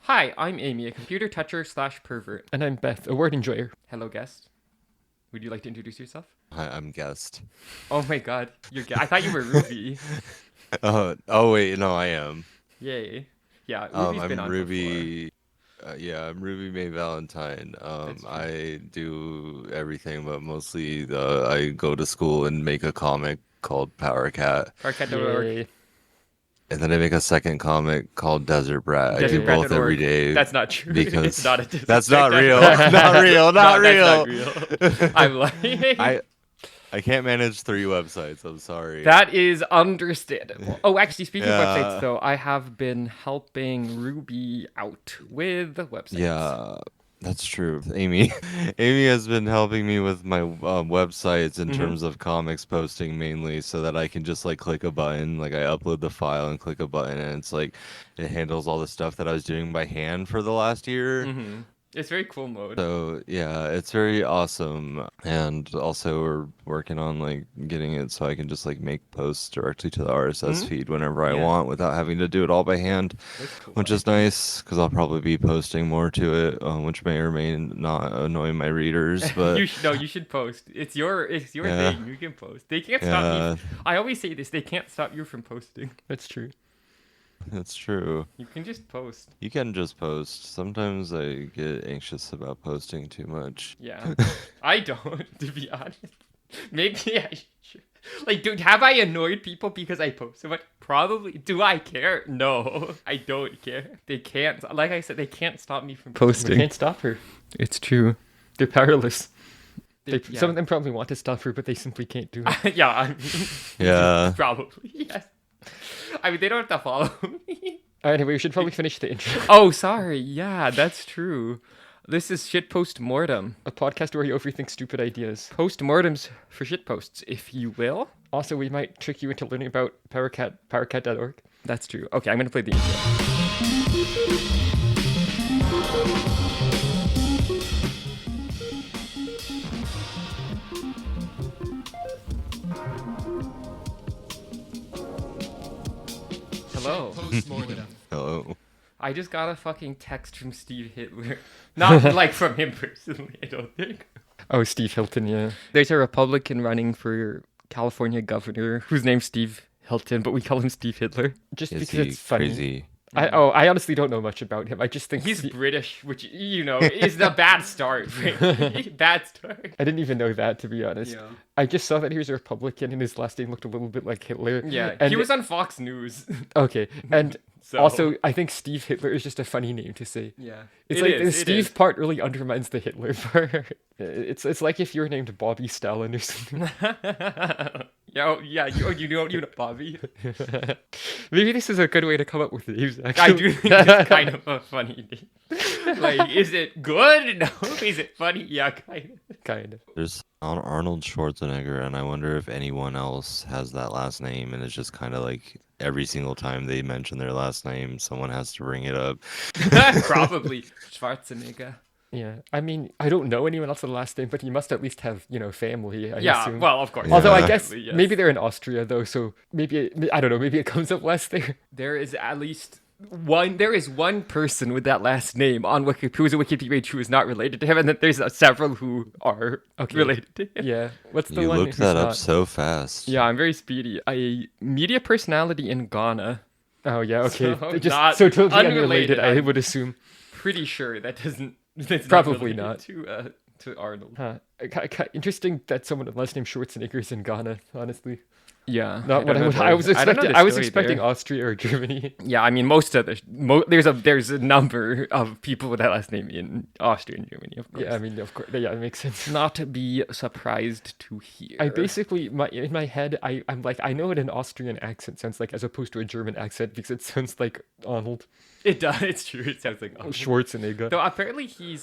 Hi, I'm Amy, a computer toucher / pervert. And I'm Beth, a word enjoyer. Hello, guest. Would you like to introduce yourself? Hi, I'm Guest. Oh my god, I thought you were Ruby. Oh wait, no, I am. Yay. Yeah, Ruby's been I'm on Ruby. I'm Ruby May Valentine. That's true. I do everything, but mostly I go to school and make a comic called Power Cat, before. Parcat.org. Yay. and then I make a second comic called Desert Brat. I do both Dehydrated.org. every day. That's not true. because It's not a that's not that's real. not- Not real. Not real. That's not real. I'm lying. I can't manage 3 websites. I'm sorry. That is understandable. Oh, actually, speaking of Yeah. websites, though, I have been helping Ruby out with the websites. Yeah, that's true. Amy, Amy has been helping me with my websites in terms of comics posting mainly, so that I can just like click a button, like I upload the file and click a button, and it's like it handles all the stuff that I was doing by hand for the last year. Mm-hmm. It's very cool mode. So yeah, it's very awesome. And also we're working on like getting it so I can just like make posts directly to the RSS feed whenever I Yeah. want without having to do it all by hand, That's cool. which is nice because I'll probably be posting more to it, which may or may not annoy my readers. But you should post. It's your Yeah. thing. You can post. They can't stop Yeah. me. I always say this. They can't stop you from posting. That's true. it's true. You can just post. You can just post. Sometimes I get anxious about posting too much. Yeah. I don't, to be honest. Maybe I should. Like, dude, have I annoyed people because I post so much? Probably. Do I care? No, I don't care. They can't. Like I said, they can't stop me from We posting. can't stop her. It's true. They're powerless. Yeah. Some of them probably want to stop her, but they simply can't do it. Yeah, I mean, Yeah. probably. Yes. I mean, they don't have to follow me. Anyway, we should probably finish the intro. Oh, sorry. Yeah, that's true. This is Shit Post Mortem. A podcast where you overthink stupid ideas. Postmortems for shit posts, if you will. Also, we might trick you into learning about powercat.org. That's true. Okay, I'm going to play the intro. Hello. Hello. I just got a fucking text from Steve Hitler. Not like from him personally, I don't think. Oh, Steve Hilton, yeah. There's a Republican running for California governor whose name's Steve Hilton, but we call him Steve Hitler. Just Is because he it's funny. crazy? I honestly don't know much about him. I just think He's British, which, you know, is a bad start. Bad start. I didn't even know that, to be honest. Yeah. I just saw that he was a Republican and his last name looked a little bit like Hitler. Yeah, and he was on Fox News. Okay, and So- also I think Steve Hitler is just a funny name to say. Yeah. It's like the Steve part really undermines the Hitler part. It's like if you were named Bobby Stalin or something. You know Bobby. Maybe this is a good way to come up with names. I Actually, do think it's kind of a funny name. Like, is it good? No. Is it funny? Yeah, kind of. kind of. There's Arnold Schwarzenegger, and I wonder if anyone else has that last name, and it's just kind of like every single time they mention their last name, someone has to bring it up. Probably Schwarzenegger. Yeah, I mean, I don't know anyone else with the last name, but you must at least have, family. I Yeah, assume. well, of course. Although I Yeah. guess Yes. maybe they're in Austria though, so maybe I don't know. Maybe it comes up less there. There is at least one. There is one person with that last name on Wikipedia who is a Wikipedia page who is not related to him, and then there's several who are related to him. Yeah, what's the You one? looked who's that up not? so fast. Yeah, I'm very speedy. A media personality in Ghana. Oh yeah, okay. So Just not so totally unrelated, unrelated, I I'm- would assume. Pretty sure that doesn't. That's Probably not related to Arnold. Huh. Interesting that someone with last name Schwarzenegger is in Ghana. Honestly, Yeah, not what I was I don't know expecting. the I was story expecting there. Austria or Germany. Yeah, I mean, most of the there's a number of people with that last name in Austria and Germany, of course. Yeah, I mean, of course. Yeah, it makes sense. Not to be surprised to hear. I basically, in my head, I'm like, I know what an Austrian accent sounds like as opposed to a German accent because it sounds like Arnold It does. It's true. It sounds like Arnold. Schwarzenegger. Though apparently he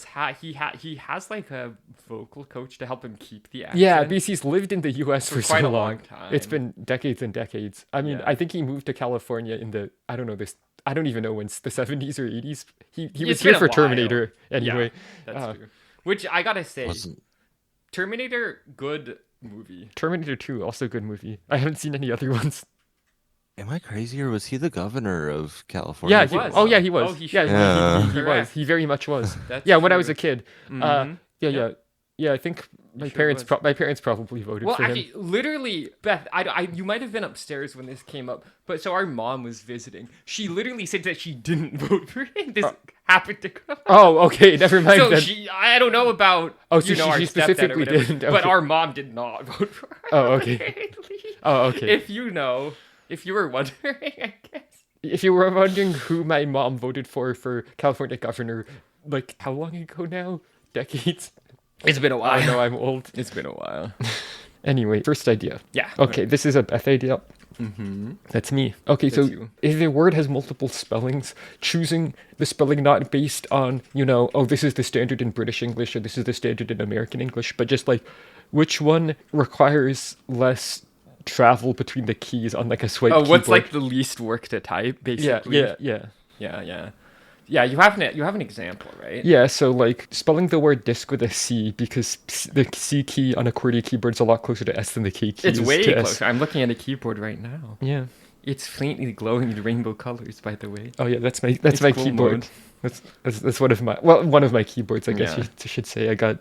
has like a vocal coach to help him keep the accent. Yeah, because he's lived in the U.S. for quite so a long It's time. been decades and decades. I mean, Yeah. I think he moved to California in the, I don't know this, I don't even know when, the 70s or 80s. He was It's here been a for while. Terminator anyway. Yeah, that's Uh, true. Which I gotta say, Wasn't Terminator, good movie. Terminator 2, also good movie. I haven't seen any other ones. Am I crazy or was he the governor of California? Yeah, He was. oh yeah, he was. Oh, he yeah, should be. he was. Correct. He very much was. That's Yeah, when I was true. a kid. Mhm. Yeah, Yep. yeah. I think my sure parents was. my parents probably voted Well, for him. actually, literally, Beth, you might have been upstairs when this came up, but so our mom was visiting. She literally said that she didn't vote for him. This happened to come up. Oh, okay, never mind So then. I don't know about, Oh, so our she stepdad or specifically whatever, didn't, but okay. our mom did not vote for her. Oh, okay. apparently. Oh, okay. If you were wondering, I guess. If you were wondering who my mom voted for California governor, like how long ago now? Decades? It's been a while. I know I'm old. It's been a while. Anyway, first idea. Yeah. Okay, this is a Beth idea. Mm-hmm. That's me. Okay, so That's you. if the word has multiple spellings, choosing the spelling not based on, oh, this is the standard in British English or this is the standard in American English, but just like which one requires less travel between the keys on like a swipe keyboard. What's like the least work to type, basically? Yeah. Yeah, you have an example, right? Yeah, so like spelling the word disc with a C because the C key on a QWERTY keyboard is a lot closer to S than the K key It's is way to closer. S. I'm looking at a keyboard right now. Yeah. It's faintly glowing in rainbow colors, by the way. Oh yeah, that's my cool keyboard. mode. That's one of my keyboards. I guess Yeah. you should say. I got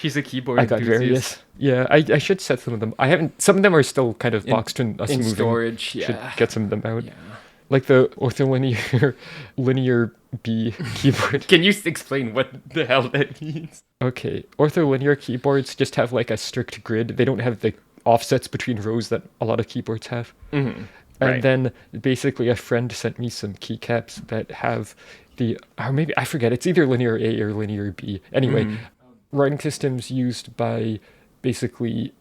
She's a keyboard various. enthusiast. Yeah, I should set some of them. I haven't. Some of them are still kind of In- boxed in us in moving. storage. Should Yeah. get some of them out. Yeah. Like the ortholinear linear B keyboard. Can you explain what the hell that means? Okay, ortholinear keyboards just have like a strict grid. They don't have the offsets between rows that a lot of keyboards have. Mm-hmm. And Right. then basically a friend sent me some keycaps that have or maybe I forget, it's either linear A or linear B. Anyway, Mhm. writing systems used by basically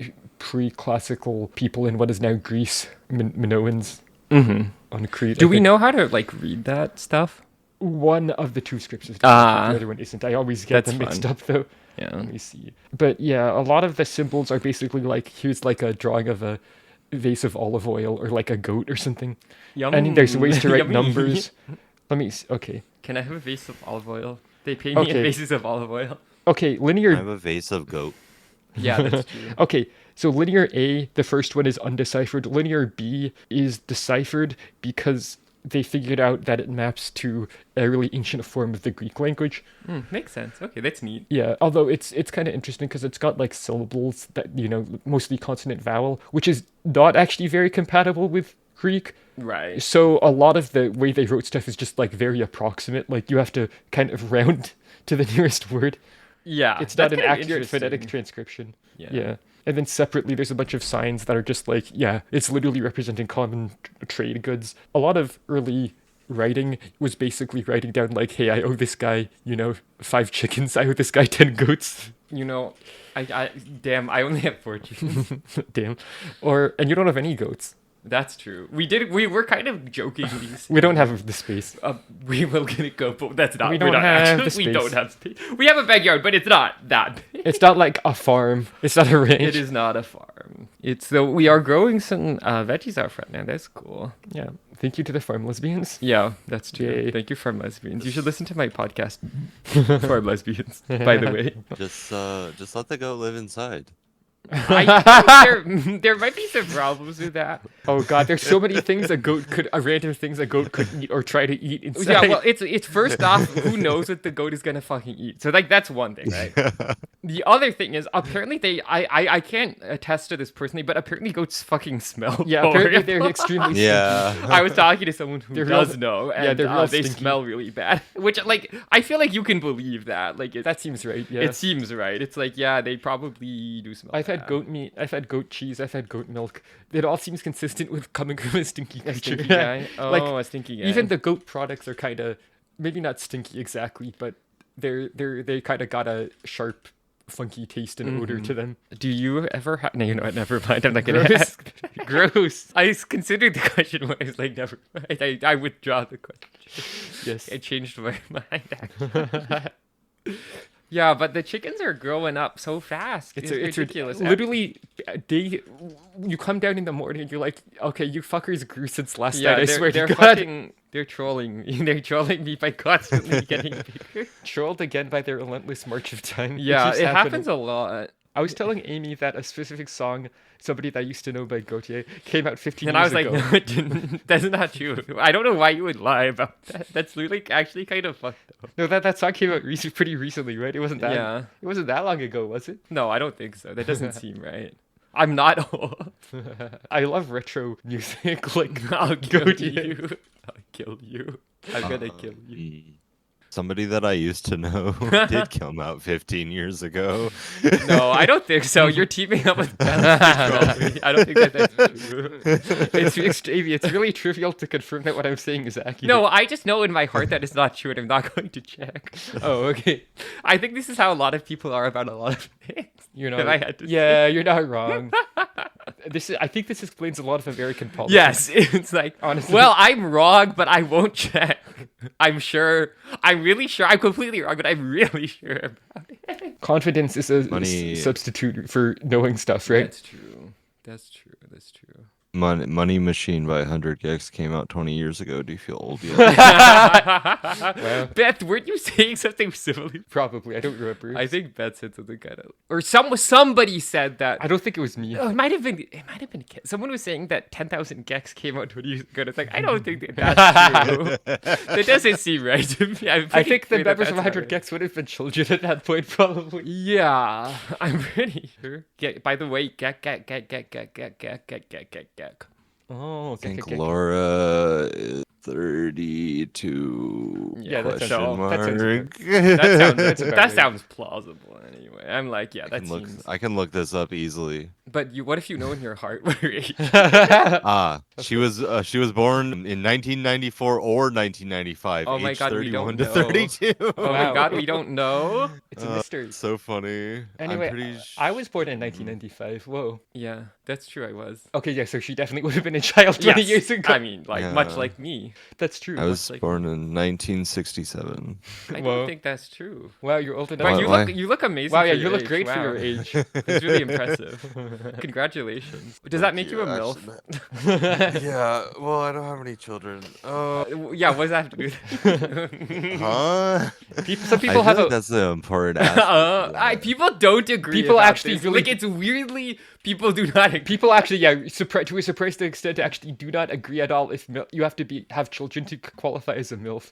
pre-classical people in what is now Greece, Minoans Mm-hmm. on Crete. Do I we think. know how to like read that stuff? One of the two scripts is Ah. the other one isn't. I always get That's them mixed fun. up though. Yeah. Let me see. But yeah, a lot of the symbols are basically like, here's like a drawing of a vase of olive oil or like a goat or something. And there's ways to write Yummy. numbers. Let me okay. Can I have a vase of olive oil? They pay me in Okay. vases of olive oil. Okay, I linear. have a vase of goat. Yeah, that's true. Okay, so linear A, the first one is undeciphered. Linear B is deciphered because they figured out that it maps to a really ancient form of the Greek language. Makes sense. Okay, that's neat. Yeah, although it's kind of interesting because it's got like syllables that, mostly consonant vowel, which is not actually very compatible with Greek. Right. So a lot of the way they wrote stuff is just like very approximate. Like you have to kind of round to the nearest word. Yeah. It's not that's an kind of accurate phonetic interesting. transcription. Yeah. Yeah. And then separately, there's a bunch of signs that are just like, yeah, it's literally representing common trade goods. A lot of early writing was basically writing down like, hey, I owe this guy, 5 chickens. I owe this guy 10 goats. Damn, I only have 4 chickens. Damn. And you don't have any goats. That's true. We were kind of joking these. We don't have the space. We will get a goat, but that's not. We we're don't not have actually, the We space. don't have space. We have a backyard, but it's not that big. It's not like a farm. It's not a ranch. It is not a farm. We are growing some veggies out front now. That's cool. Yeah. Thank you to the farm lesbians. Yeah, that's true. Yay. Thank you, Farm Lesbians. You should listen to my podcast, Farm Lesbians. By the way, Just let the goat live inside. there might be some problems with that. Oh god, there's so many things random things a goat could eat or try to eat inside. Yeah, well, it's first off, who knows what the goat is gonna fucking eat? So like that's one thing, right? The other thing is apparently I can't attest to this personally, but apparently goats fucking smell. Yeah, apparently horrible. they're extremely Yeah. I was talking to someone who They're does real- know, and they're real they stinky. smell really bad. Which like I feel like you can believe that. Like That seems right, yeah. it seems right. It's like yeah, they probably do smell. I've had bad. goat meat, I've had goat cheese, I've had goat milk. It all seems consistent with coming from a stinky creature. Stinky guy. Oh, Like, a stinky guy. Even the goat products are kind of, maybe not stinky exactly, but they kind of got a sharp, funky taste and odor to them. Do you ever have? No, you know what? Never mind. I'm not gonna Gross. ask. Gross. I considered the question when I was like, never mind. I withdraw the question. Yes. I changed my mind. Actually. Yeah, but the chickens are growing up so fast. It's ridiculous. Literally, you come down in the morning and you're like, okay, you fuckers grew since last Yeah, night. I they're, swear they're to God. fucking. They're trolling. They're trolling me by constantly getting bigger. Trolled again by their relentless march of time. It Yeah, keeps it happening. happens a lot. I was telling Amy that a specific song, Somebody That I Used to Know by Gautier, came out 15 And I years was like, ago. no, it didn't. That's not true. I don't know why you would lie about that. That's literally actually kind of fucked up. No, that song came out pretty recently, right? It wasn't that. Yeah. It wasn't that long ago, was it? No, I don't think so. That doesn't seem right. I'm not old. I love retro music, like I'll kill Gautier. you. I'll kill you. I'm gonna kill you. Somebody That I Used to Know did come out 15 years ago. No, I don't think so. You're teaming up with Beth to troll me. I don't think that's true. It's really trivial to confirm that what I'm saying is accurate. No, I just know in my heart that it's not true, and I'm not going to check. Oh, okay. I think this is how a lot of people are about a lot of things. You're If not. I had to Yeah, you're not wrong. I think this explains a lot of American politics. Yes, it's like, Honestly. well, I'm wrong, but I won't check. I'm sure. I'm really sure. I'm completely wrong, but I'm really sure about it. Confidence is a Money- substitute for knowing stuff, right? That's true. That's true. That's true. Money Machine by 100 Gex came out 20 years ago. Do you feel old yet? Well, Beth, weren't you saying something similar? probably. I don't remember. I think Beth said something kind of, or somebody said that. I don't think it was me. Oh, it might have been. Someone was saying that 10,000 Gex came out 20 years ago. It's like I don't think that's true. That doesn't seem right to me. I think the the members of 100 Gex would have been children at that point, probably. Yeah, I'm pretty sure. By the way, Gek. Oh, I think Laura is 32. Yeah, that question sounds- mark. that sounds good. That about that right. sounds plausible. Anyway, I'm like, yeah, I that can look. seems. I can look this up easily. But what if you know in your heart what her age? She was born in 1994 or 1995. Oh my age God, we 31 don't to know. 32. Oh my Wow. God, we don't know. It's a mystery. So funny. Anyway, I'm pretty I was born in 1995. Whoa. Yeah, that's true. I was. Okay, yeah, so she definitely would have been a child 20 Yes, years ago. I mean, like much Yeah. like me. That's true. I was like- born in 1967. I Whoa. don't think that's true. Wow, you're old enough. But Why- you look amazing. Wow, for yeah, your you look age. great for Wow. your age. That's really impressive. Congratulations. Does that make you a MILF? Yeah. Well, I don't have any children. Yeah, what does that have to do with Huh? Some people I have feel a. like that's the important aspect. people don't agree. People about actually this. really- like it's weirdly people do not agree. People actually, yeah, to a surprising extent, actually do not agree at all if you have to have children to qualify as a MILF.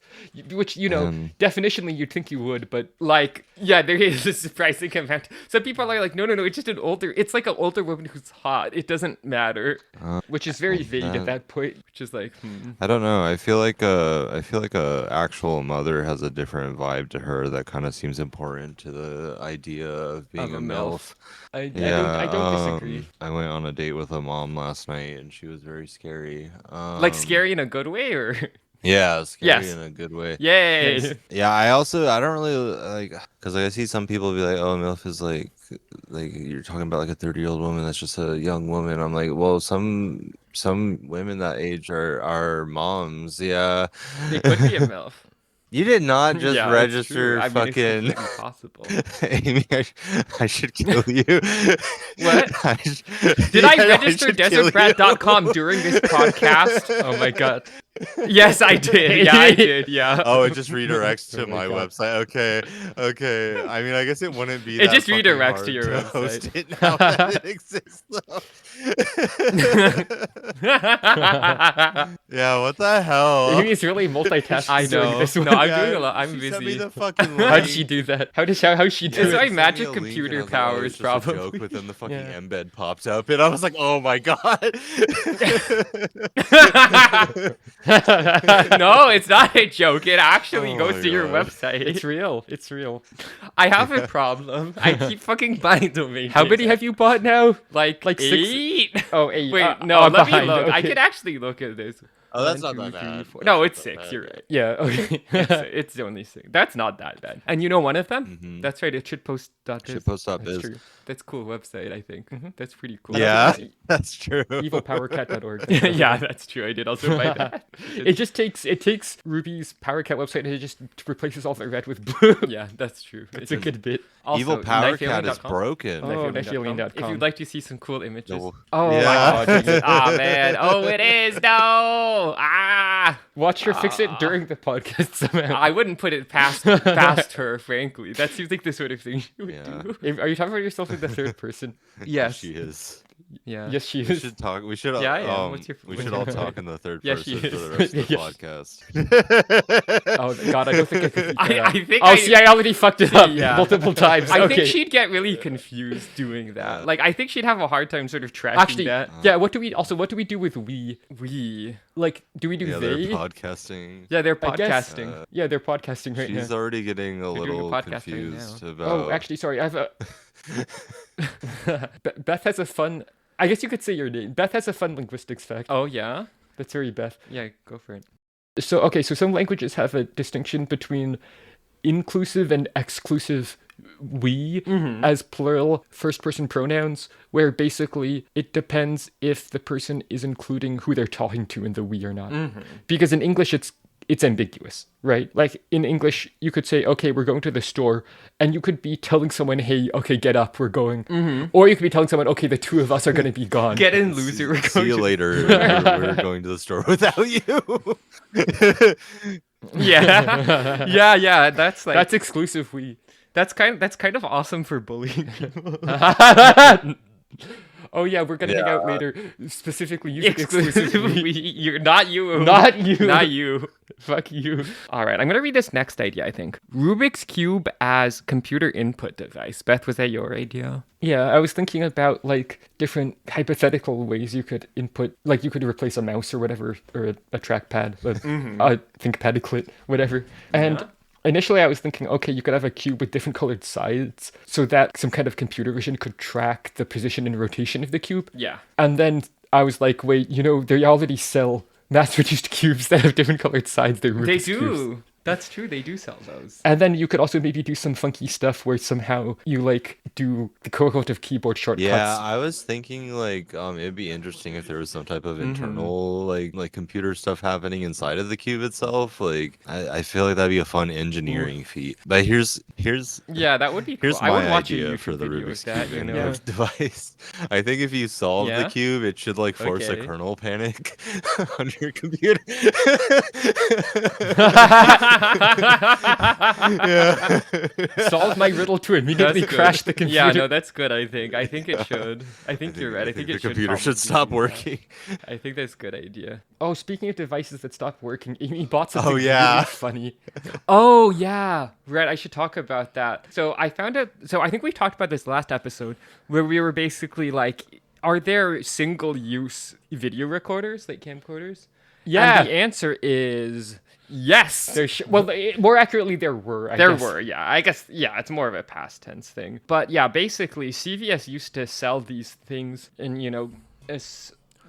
Which, definitionally you'd think you would, but Like, yeah, there is a surprising amount. Some people are like, no, it's just it's like an older woman who's hot. It doesn't matter. which is very vague at that point. Which is like, I don't know. I feel like a actual mother has a different vibe to her that kind of seems important to the idea of being a a MILF. MILF. I don't disagree. I went on a date with a mom last night, and she was very scary. like scary in a good way, or Yeah, scary Yes. in a good way. yay. Yes. Yeah, I don't really like because I see some people be like, "Oh, MILF is like you're talking about like a 30-year-old woman that's just a young woman." I'm like, well, some women that age are moms. Yeah, It could be a MILF. you did not just Yeah, it's register true. I mean, it's fucking. completely possible. Amy, I should kill you. What? Did I register desertbrat.com during this podcast? Oh my god. Yes, I did. Yeah, I did. Yeah. Oh, it just redirects to Oh my my God. website. Okay. I mean, I guess it wouldn't be. It that just fucking redirects hard to your host website. it now that it exists, though. Yeah, what the hell? Amy's really multitasking. I during know. this No, one. I'm Yeah, doing a lot. I'm she sent me busy. the fucking How'd link. she do that? How'd she do It's it? like She magic sent me a link, computer and I was like, oh, powers, it's just a probably. joke, but then the fucking Yeah. embed pops up, and I was like, oh my god. No, it's not a joke. It actually Oh goes my to your God. website. It's real. It's real. I have a problem. I keep fucking buying domain How many names. have you bought now? Like like 6? 8? Oh, 8. Wait, no, I'm let me behind. look. I Okay. could actually look at this. Oh, that's 1, not 2, that 3, bad. 4. That's No, not it's that 6. bad. You're right. Yeah, okay. It's only 6. That's not that bad. And you know one of them? Mhm. That's right. It shitpost.biz. Shitpost.biz. That's true. That's a cool website, I think. That's pretty cool. Yeah, that's true. Evilpowercat.org. Yeah, that's true. I did also buy that. It takes Ruby's PowerCat website and it just replaces all the red with blue. Yeah, that's true. It's a good bit. Also, Evil Power Cat is knifealien.com. broken. Oh, Knifealien.com. If knifealien.com. you'd like to see some cool images. No. Oh Yeah. my god. Jesus. Ah man. Oh, it is. No. Ah. Watch her fix it during the podcast somehow. I wouldn't put it past her, frankly. That seems like the sort of thing she would Yeah. do. Are you talking about yourself in the third person? Yes. She is. Yeah. Yes, she We is. should talk. We should. Yeah, yeah. What's your- we should all talk in the third Yeah, person she for the is. rest of the Yes. podcast. Oh god, I don't think I could keep that up. I think. Oh, see, I already fucked it up Yeah. multiple times. I Okay. think she'd get really confused doing that. Yeah. Like, I think she'd have a hard time sort of tracking Actually, that. yeah. What do we do with we? We. Like, do we do Yeah, they're they? podcasting. Yeah, they're I guess, podcasting. Yeah, they're podcasting right She's now. already getting a doing a little podcast right confused now. about. Oh, actually, sorry. I have a. Beth has a fun. I guess you could say your name. Beth has a fun linguistics fact. Oh, yeah? That's very Beth. Yeah, go for it. So okay, so some languages have a distinction between inclusive and exclusive we as plural first-person pronouns, where basically it depends if the person is including who they're talking to in the we or not. Because in English it's ambiguous, right? Like in English, you could say, okay, we're going to the store, and you could be telling someone, hey, okay, get up, we're going. Or you could be telling someone, okay, the two of us are going to be gone. Get in, loser. We're See going you to- later. We're going to the store without you. Yeah. Yeah, that's like... That's exclusive we. That's kind of awesome for bullying people. Oh yeah, we're gonna hang out later. Specifically using exclusive Exclusively, we. you're not you. Not you. Not you. Fuck you. All right, I'm gonna read this next idea. I think Rubik's cube as computer input device. Beth, was that your idea? Yeah, I was thinking about like different hypothetical ways you could input, like you could replace a mouse or whatever, or a trackpad, a ThinkPad, whatever. And initially I was thinking, okay, you could have a cube with different colored sides so that some kind of computer vision could track the position and rotation of the cube. Yeah. And then I was like, wait, they already sell mass-produced cubes that have different colored sides. They're They Rubik's do. cubes. That's true. They do sell those. And then you could also maybe do some funky stuff where somehow you like do the equivalent of keyboard shortcuts. Yeah, I was thinking like it'd be interesting if there was some type of internal like computer stuff happening inside of the cube itself. Like I feel like that'd be a fun engineering feat. But here's Yeah, that would be cool. here's I would my watch a idea YouTube for the video Rubik's of that, cube you know. input device. I think if you solve Yeah? the cube, it should like force a Okay. kernel panic on your computer. Yeah. Solve my riddle to immediately That's good. crash the computer. Yeah, no, that's good. I think it should. I think you're right. I think the it should computer should probably stop do that. working. I think that's a good idea. Oh, speaking of devices that stopped working, Amy bought something Oh, yeah. really funny. Oh yeah, right. I should talk about that. So I found out. So I think we talked about this last episode where we were basically like, are there single-use video recorders, like camcorders? Yeah. And the answer is yes. More accurately, there were. I There guess. were, yeah. I guess, yeah, it's more of a past tense thing. But yeah, basically, CVS used to sell these things in,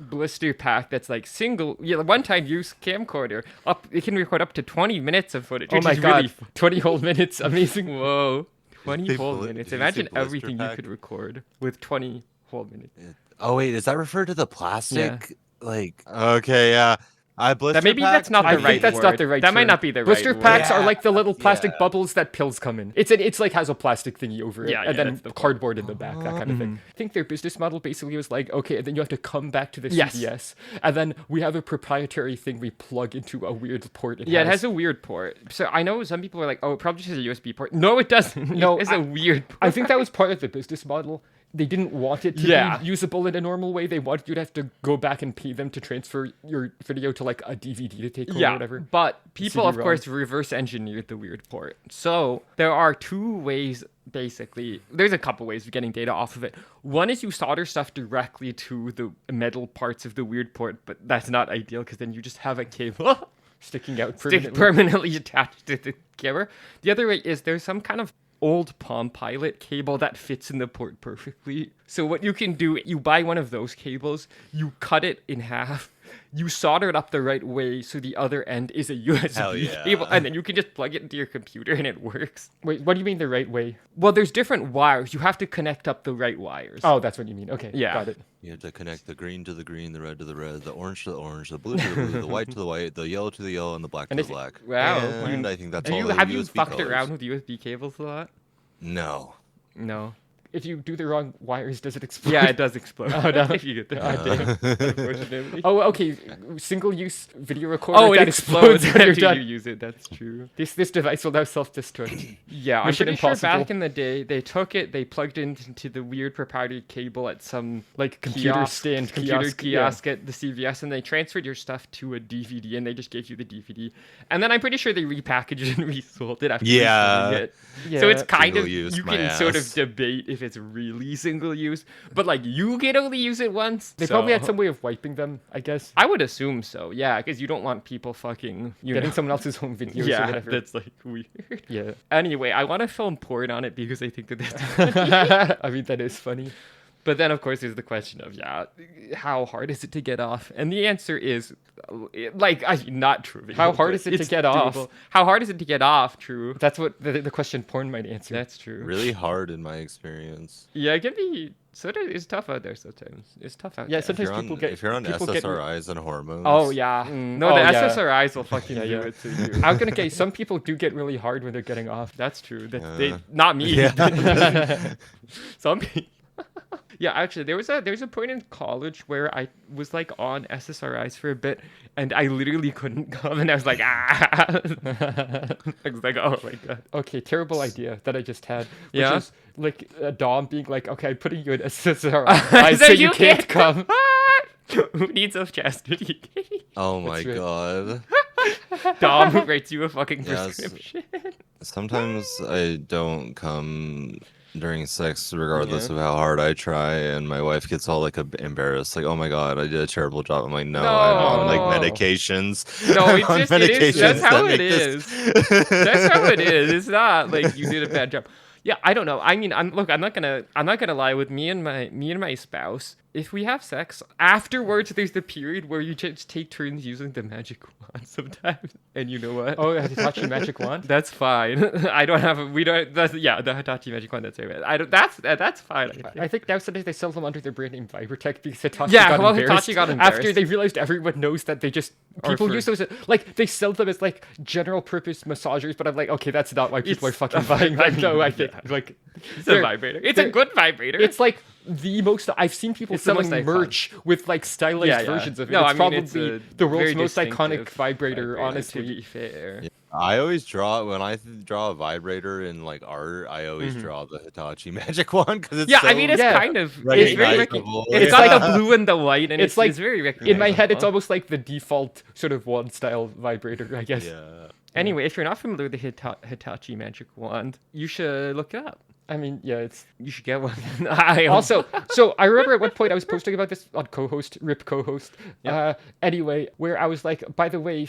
blister pack that's like one-time use camcorder. It can record up to 20 minutes of footage. Oh which my is god, really 20 whole minutes, amazing. Whoa, 20 They whole bl- minutes. did you say Imagine blister everything pack? you could record with 20 whole minutes. Oh wait, does that refer to the plastic? Like okay, yeah. Maybe that's not the I right think that's word. not the right That might term. not be the Blister right packs word. are like the little plastic Yeah. bubbles that pills come in. It's like has a plastic thingy over it, Yeah, and yeah, then that's the point. cardboard in the back, that kind of thing. I think their business model basically was like, okay, and then you have to come back to the Yes. CVS, and then we have a proprietary thing we plug into a weird port. Yeah, it has a weird port. So I know some people are like, oh, it probably just has a USB port. No, it doesn't. No, it's a weird port. I think that was part of the business model. They didn't want it to Yeah. be usable in a normal way. They wanted you to have to go back and pay them to transfer your video to like a DVD to take home or whatever. But people, of CD-ROM. course, reverse engineered the weird port. So there are two ways, basically. There's a couple ways of getting data off of it. One is you solder stuff directly to the metal parts of the weird port, but that's not ideal because then you just have a cable Sticking out permanently attached to the camera. The other way is there's some kind of old Palm Pilot cable that fits in the port perfectly. So what you can do, you buy one of those cables, you cut it in half, you solder it up the right way so the other end is a Hell USB yeah. cable, and then you can just plug it into your computer and it works. Wait, what do you mean the right way? Well, there's different wires. You have to connect up the right wires. Oh, that's what you mean. Okay, Yeah. got it. You have to connect the green to the green, the red to the red, the orange to the orange, the blue to the blue, the white to the white, the yellow to the yellow, and the black And to if- the black. Wow. And I think that's Have all you, the have you USB fucked colors. around with USB cables a lot? No. No. If you do the wrong wires, does it explode? Yeah, it does explode. Oh, no. If you get that. Unfortunately. Oh, okay. Single-use video recorder. Oh, it that explodes when you're after done. you use it. That's true. This device will now self-destruct. Yeah, I'm Mission pretty sure Impossible. back in the day, they took it, they plugged it into the weird proprietary cable at some Like computer kiosk, stand, computer yeah. kiosk at the CVS, and they transferred your stuff to a DVD, and they just gave you the DVD. And then I'm pretty sure they repackaged it and resold it after Yeah. reselling it. Yeah. So it's kind of, Single use, you my can sort of ass. debate if it's really single use, but like you can only use it once. They so- probably had some way of wiping them, I guess. I would assume so, yeah, because you don't want people fucking, Getting someone else's home videos or yeah, whatever. that's like weird. Yeah. Anyway, I want to film porn on it because I think that that's I mean, that is funny. But then, of course, there's the question of, how hard is it to get off? And the answer is, not trivial. How hard but is it to it's get off? doable. How hard is it to get off? True. That's what the question porn might answer. That's true. Really hard in my experience. Yeah, it can be. It's tough out there sometimes. It's tough out Yeah, there. sometimes If you're people on, get if you're on people get- SSRIs and hormones. Oh, yeah. No, oh, the yeah. SSRIs will fucking do yeah. it to you. I'm gonna say some people do get really hard when they're getting off. That's true. Yeah. Not me. Yeah. Some people. Yeah, actually, there was a point in college where I was like on SSRIs for a bit, and I literally couldn't come, and I was like, ah. I was like, oh my god. Okay, terrible idea that I just had. Which Yeah? is like a Dom being like, okay, I'm putting you in SSRI, So so you can't come. Who needs a chastity? Oh my That's right. god. Dom who writes you a fucking Yes. prescription. Sometimes I don't come during sex regardless Yeah. of how hard I try, and my wife gets all like embarrassed, like, oh my god, I did a terrible job. I'm like, no, I'm on like No. medications. No, I'm it's on just it is. That's medications how that it make is. this- That's how it is. It's not like you did a bad job. Yeah, I don't know. I mean, I'm not gonna lie. With me and my spouse, if we have sex afterwards, there's the period where you just take turns using the magic wand sometimes, and you know what? Oh, Hitachi magic wand. That's fine. I don't have. We don't. That's the Hitachi magic wand. That's right. I don't. That's fine. I think. I think nowadays they sell them under their brand name Vibertech because Hitachi Yeah, got well, embarrassed Hitachi got after embarrassed. they realized everyone knows that they just Or people for- use those like they sell them as like general purpose massagers, but I'm like, okay, that's not why people are It's- fucking buying them. No, I think yeah. like It's a they're- vibrator. It's a they're- good vibrator. It's like the most I've seen people It's the selling most iconic. merch with like stylized Yeah, yeah. versions of it. No, it's I mean, probably it's a the world's very most iconic distinctive vibrator, To honestly. be fair. I always draw when I draw a vibrator in like art. I always draw the Hitachi magic wand because it's Yeah, so I mean, it's Yeah. kind of It's it's very recognizable. it's Yeah. got the blue and the white, and It's it's like- it's very recognizable. In my head, it's almost like the default sort of wand style vibrator, I guess. yeah. Anyway, if you're not familiar with the Hitachi magic wand, you should look it up. I mean, yeah, it's You should get one. I also so I remember at one point I was posting about this on co-host rip co-host anyway where I was like, by the way,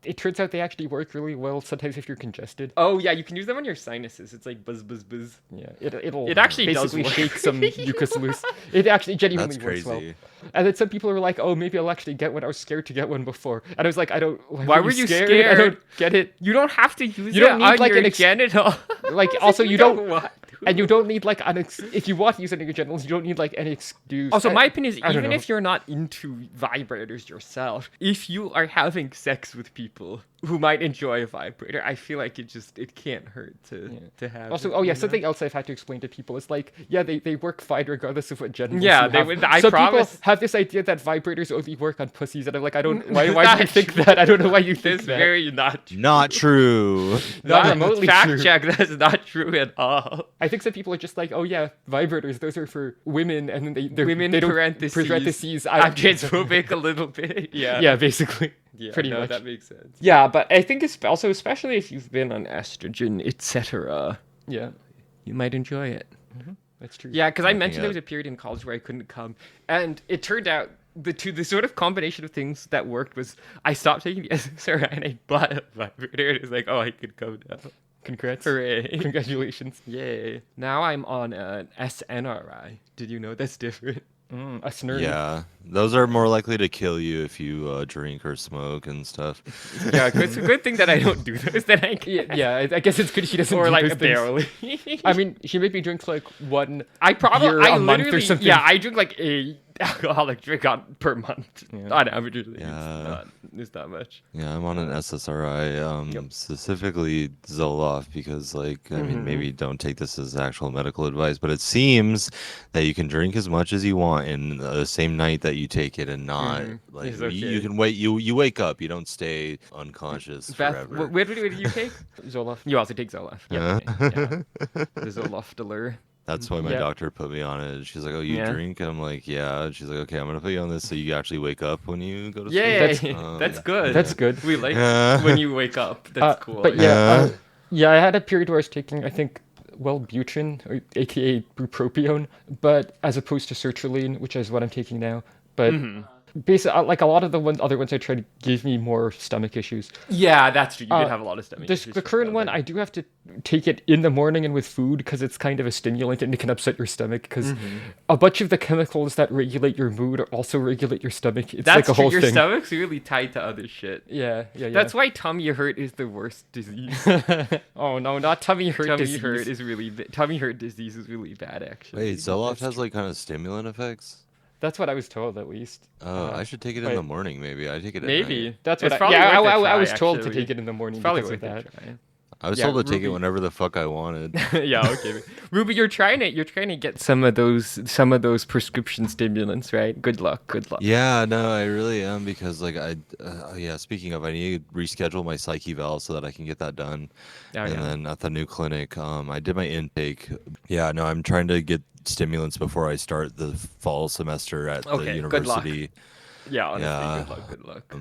it turns out they actually work really well sometimes if you're congested. Oh yeah, you can use them on your sinuses. It's like buzz buzz buzz. Yeah, it'll It actually does basically work. shake some mucus loose. It actually genuinely That's works well. crazy. And then some people were like, oh, maybe I'll actually get one. I was scared to get one before, and I was like, I don't. Why were you scared? scared? I don't get it. You don't have to use You don't it need, on like, your an genital. Like, also, you don't. want to. And you don't need like if you want to use it in your genitals, you don't need like any excuse. Also, I- my opinion is I don't even know. if you're not into vibrators yourself, if you are having sex with people who might enjoy a vibrator, I feel like it can't hurt to have. Also, it, oh yeah, you know? something else I've had to explain to people is like, yeah, they work fine regardless of what genitals. Yeah, you they have. would- I Some promise- people have this idea that vibrators only work on pussies, and I'm like, I don't. Why do you Not think true. that? I don't know why you think That's that. very not true. Not true. Not remotely fact true. check. That's not true at all. I think some people are just like, oh yeah, vibrators, those are for women, and then they're Women they don't parentheses. I I'm transphobic a little bit. Yeah. yeah, basically, Yeah, pretty no, much. that makes sense. Yeah, but I think it's also, especially if you've been on estrogen, etc., Yeah, you might enjoy it. that's true. Yeah, because I Looking mentioned there at- was a period in college where I couldn't come, and it turned out the sort of combination of things that worked was I stopped taking the SSRI and I bought a vibrator. And it was like, oh, I could come now. Congrats. Hooray! Congratulations. Yay! Now I'm on an SNRI. Did you know that's different? A snurry. Yeah, those are more likely to kill you if you drink or smoke and stuff. Yeah, it's a good thing that I don't do those. That I can. Yeah, I guess it's good she doesn't Or do like those things. barely. I mean, she maybe drinks like one. I probably, beer I a month or literally, something. yeah, I drink like a alcoholic drink per month. Yeah. On average, Yeah. it's not much. Yeah, I'm on an SSRI, specifically Zoloft, because, like, I mean, maybe don't take this as actual medical advice, but it seems that you can drink as much as you want in the same night that you take it, and not like It's you okay. can wait. You wake up. You don't stay unconscious Beth, forever. where do you take? Zoloft. You also take Zoloft. Yeah. The Zoloftler. That's why my Yeah. doctor put me on it. She's like, "Oh, you Yeah. drink?" I'm like, "Yeah." She's like, "Okay, I'm gonna put you on this so you actually wake up when you go to Yeah, sleep." that's good. That's good. We like Yeah. when you wake up. That's cool. But Yeah. yeah, I had a period where I was taking, I think, Wellbutrin, or aka bupropion, but as opposed to sertraline, which is what I'm taking now. But basically, like a lot of the other ones I tried gave me more stomach issues. Yeah, that's true. You did have a lot of stomach issues The for current that, one, but- I do have to take it in the morning and with food because it's kind of a stimulant and it can upset your stomach because a bunch of the chemicals that regulate your mood also regulate your stomach. It's That's like a true. whole Your thing. stomach's really tied to other shit. Yeah. That's why tummy hurt is the worst disease. Oh no, not tummy hurt tummy disease. hurt is really tummy hurt disease is really bad actually. Wait, Zoloft has like kind of stimulant effects. That's what I was told, at least. Oh, I should take it in the morning. Maybe I take it at Maybe night. That's It's what probably I worth a was try, told to actually. take it in the morning It's probably because of worth that. a try. I was Yeah, told to take it Ruby- whenever the fuck I wanted. Yeah, okay. Ruby, you're trying to get some of those prescription stimulants, right? Good luck. Yeah, no, I really am because like yeah. Speaking of, I need to reschedule my psych eval so that I can get that done. Oh, And yeah. then at the new clinic, I did my intake. Yeah, no, I'm trying to get stimulants before I start the fall semester at Okay, the good luck. university. Yeah, honestly, Yeah. good luck.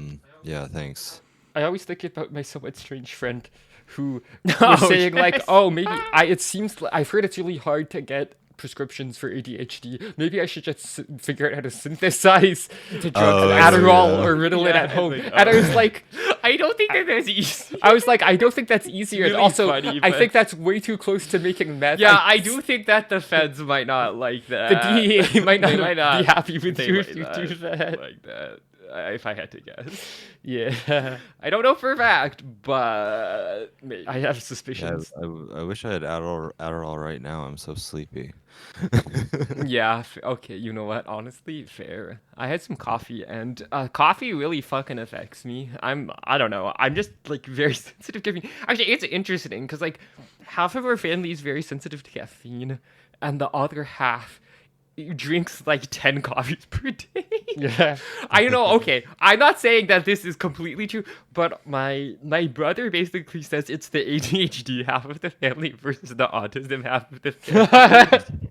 Yeah, thanks. I always think about my somewhat strange friend who Oh, was saying like, yes. "Oh, maybe it seems I've heard it's really hard to get prescriptions for ADHD. Maybe I should just figure out how to synthesize the drugs, Oh, Adderall yeah. or Ritalin Yeah, at home." like, And I was like, I don't think that that's easy. I was like, I don't think that's easier. Really Also, funny, I but- think that's way too close to making meth. Yeah, I do think that the feds might not like that. The DEA might not, They might not be happy with they you might if you not do that. like that. If I had to guess, Yeah, I don't know for a fact, but maybe. I have Yeah, suspicions. I wish I had Adderall right now. I'm so sleepy. Yeah, okay, you know what? Honestly, fair. I had some coffee, and coffee really fucking affects me. I don't know. I'm just like very sensitive to caffeine. Actually, it's interesting because like half of our family is very sensitive to caffeine, and the other half drinks like 10 coffees per day. Yeah. I know, okay. I'm not saying that this is completely true, but my brother basically says it's the ADHD half of the family versus the autism half of the family.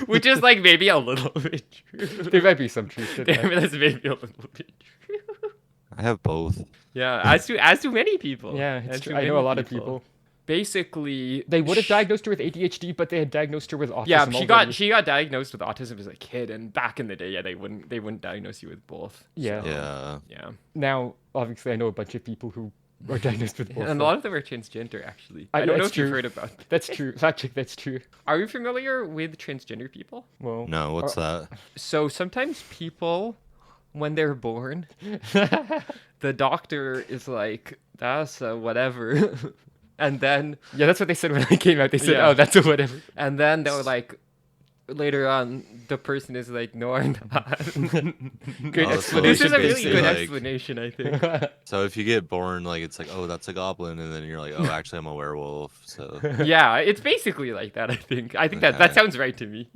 Which is like maybe a little bit true. There might be some truth to that. That's maybe a little bit true. I have both. Yeah, as to many people. Yeah, it's As true. to I know a many lot of people. Basically, They would have diagnosed her with ADHD, but they had diagnosed her with autism. yeah, already. she got diagnosed with autism as a kid, and back in the day, yeah, they wouldn't diagnose you with both. Yeah. So, Yeah. yeah. Now, obviously, I know a bunch of people who are diagnosed with both. And a lot of them are transgender, actually. I- I don't know that's if you've true. heard about that. That's true. Fact check. That's true. Are you familiar with transgender people? Well, No, what's that? So sometimes people, when they're born, the doctor is like, that's whatever. And then, yeah, that's what they said when I came out. They said, Yeah. "Oh, that's a whatever." and then they were like, later on, the person is like, no, I'm not. Great Oh, so explanation. This is a really basically, good like- explanation, I think. So if you get born, like it's like, oh, that's a goblin, and then you're like, oh, actually, I'm a werewolf. So Yeah, it's basically like that, I think. I think that Okay. sounds right to me.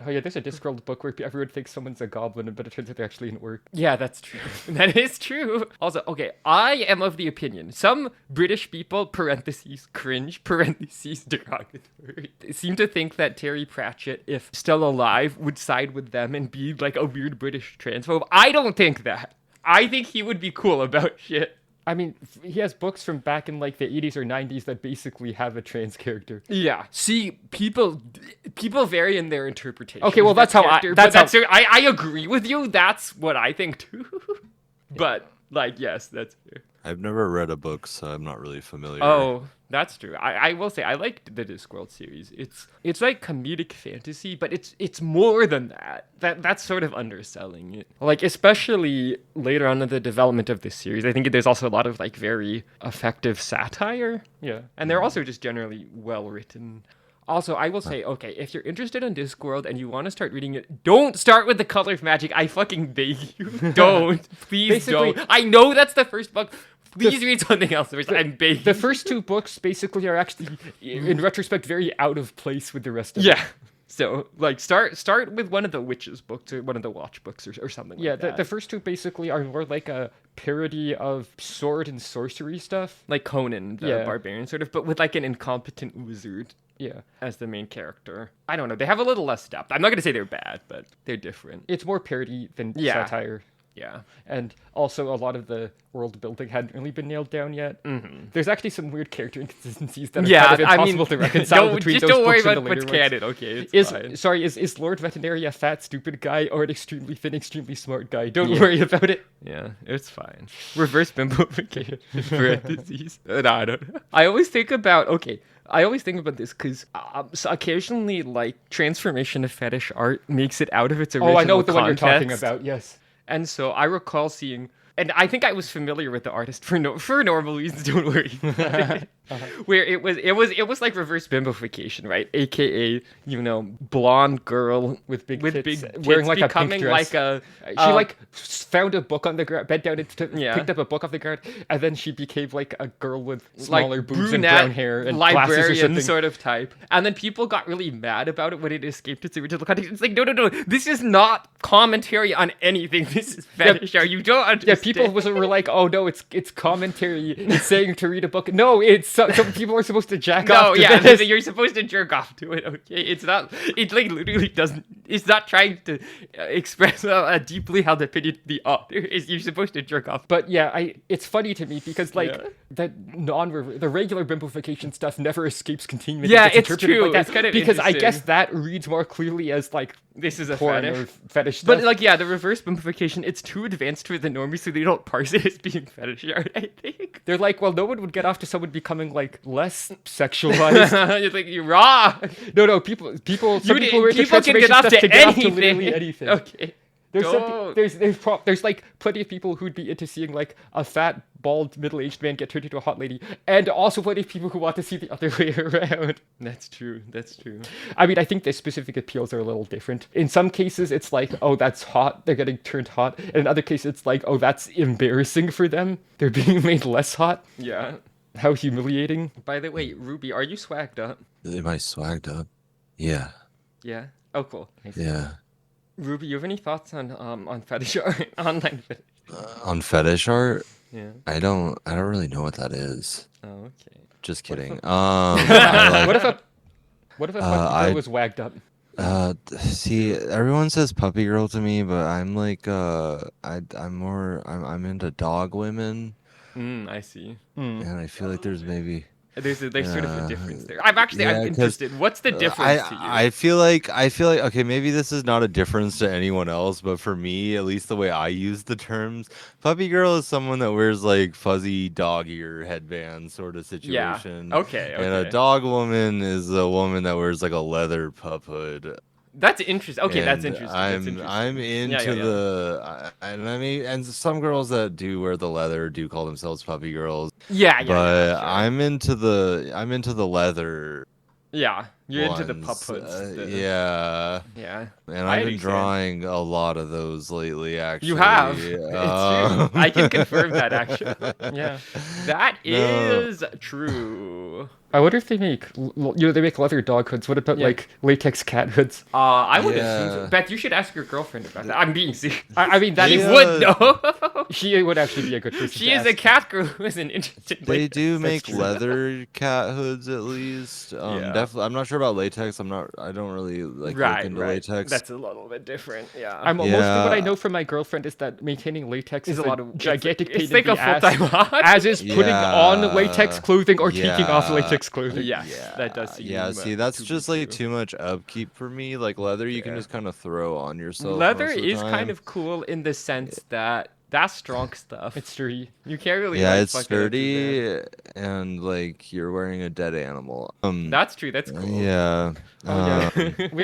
Oh yeah, there's a Discworld book where everyone thinks someone's a goblin, but it turns out they're actually an orc. Yeah, that's true. That is true. Also, okay, I am of the opinion some British people, parentheses, cringe, parentheses, derogatory, seem to think that Terry Pratchett, if still alive, would side with them and be like a weird British transphobe. I don't think that. I think he would be cool about shit. I mean, he has books from back in like the 80s or 90s that basically have a trans character. Yeah. See, people vary in their interpretation. Okay, well, of that that's how character, that's but how- I agree with you. That's what I think too. But like, yes, that's fair. I've never read a book, so I'm not really familiar. Oh, that's true. I will say I liked the Discworld series. It's like comedic fantasy, but it's more than that. That's sort of underselling it. Like especially later on in the development of this series, I think there's also a lot of like very effective satire, Yeah. and they're also just generally well written. Also, I will say, okay, if you're interested in Discworld and you want to start reading it, don't start with The Color of Magic. I fucking beg you. Don't. Please Basically- don't. I know that's the first book. Please read something else first. I'm begging. The first 2 books basically are actually, in retrospect, very out of place with the rest of it. Yeah. So, like, start with one of the Witches books or one of the Watch books or something Yeah, like that. the first 2 basically are more like a parody of sword and sorcery stuff. Like Conan the Yeah. Barbarian, sort of, but with, like, an incompetent wizard Yeah. as the main character. I don't know. They have a little less depth. I'm not going to say they're bad, but they're different. It's more parody than Yeah. satire. Yeah. And also, a lot of the world building hadn't really been nailed down yet. Mm-hmm. There's actually some weird character inconsistencies that are Yeah, kind of I mean, impossible to reconcile between just those don't worry books and about the what's later ones. canon. Okay, it's fine. Is Lord Veterinary a fat, stupid guy or an extremely thin, extremely smart guy? Don't Yeah. worry about it. Yeah, it's fine. Reverse bimbofication in parentheses. No, I don't know. I always think about this because so occasionally, like, transformation of fetish art makes it out of its original Oh, I know the one you're talking context. about, yes. And so I recall seeing, and I think I was familiar with the artist for normal reasons. Don't worry, where it was like reverse bimbofication, right? AKA, blonde girl With big with tits, big tits wearing like a pink becoming dress. like a. She like found a book on the ground, bent down and Yeah. picked up a book off the ground, and then she became like a girl with smaller like boobs and brunette brown hair and glasses or librarian something. sort of type, and then people got really mad about it when it escaped its original context. It's like, no, this is not commentary on anything. This is fetish art. You don't Yeah, understand. people were like, "Oh no, it's commentary. It's saying to read a book." No, it's some people are supposed to jack No, off. To yeah, this. you're supposed to jerk off to it. Okay, it's not. It like literally doesn't. It's not trying to express deeply how the opinion of the author is. You're supposed to jerk off. But yeah, it's funny to me because like Yeah. the regular bimbofication stuff never escapes containment. Yeah, It gets it's interpreted true. like that, It's kind of because I guess interesting. that reads more clearly as like This is a porn fetish. or fetish stuff. But like, yeah, the reverse bimbofication, it's too advanced for the normies, so they don't parse it as being fetish art, I think. they're like, well, no one would get off to someone becoming like less sexualized. It's like, you're wrong. No, people. Some people who are into People can get transformation off stuff to can get off to anything. literally anything. Okay. There's Don't. there's like plenty of people who'd be into seeing like a fat, bald, middle-aged man get turned into a hot lady, and also plenty of people who want to see the other way around. That's true. I mean, I think the specific appeals are a little different. In some cases, it's like, oh, that's hot. They're getting turned hot. And in other cases, it's like, oh, that's embarrassing for them. They're being made less hot. Yeah. How humiliating. By the way, Ruby, are you swagged up? Am I swagged up? Yeah. Yeah. Oh, cool. Nice. Yeah. Ruby, you have any thoughts on fetish art, online fetish? On fetish art, Yeah. I don't really know what that is. Oh, okay. Just kidding. I like, What if a puppy I- girl was wagged up? see, everyone says puppy girl to me, but I'm like, I'm into dog women, I see. and I feel like there's maybe. There's sort of a Yeah. difference there. I'm 'cause, interested. What's the difference to you? I feel like okay, maybe this is not a difference to anyone else, but for me, at least the way I use the terms, puppy girl is someone that wears like fuzzy dog ear headbands sort of Yeah. situation. Okay. And a dog woman is a woman that wears like a leather pup hood. That's interesting. Okay, that's And interesting. I'm That's interesting. I'm into yeah. and some girls that do wear the leather do call themselves puppy girls. Yeah, But sure. I'm into the leather. Yeah, you're into the pup ones. hoods. Yeah. Yeah. And I I've been understand. drawing a lot of those lately, actually. You have. It's true. I can confirm that, actually. Yeah. That No. is true. I wonder if they make, they make leather dog hoods. What about Yeah. like latex cat hoods? I would assume so. Yeah. Beth, you should ask your girlfriend about that. I'm being serious. I mean, that She is Yeah. would know. she would actually be a good person. She to is a ask. cat girl who is an interesting. They do That's make true. leather cat hoods at least. Yeah. Definitely. I'm not sure about latex. I don't really like look into latex. That's a little bit different. Yeah. Mostly what I Yeah. know from my girlfriend is that maintaining latex Is is a lot of gigantic pain It's in like the a ass, full-time hobby. as is putting on latex clothing or taking off Yeah. latex clothing. Yes, that does seem. Yeah, see, that's to be just like true. too much upkeep for me. Like leather, you can Yeah. just kind of throw on yourself. Leather most of the is kind time. of cool in the sense that that's strong stuff. It's sturdy. You can't really. Yeah, like, it's fuck it up too bad. sturdy and like you're wearing a dead animal. That's true. That's cool. Yeah. Oh, yeah. we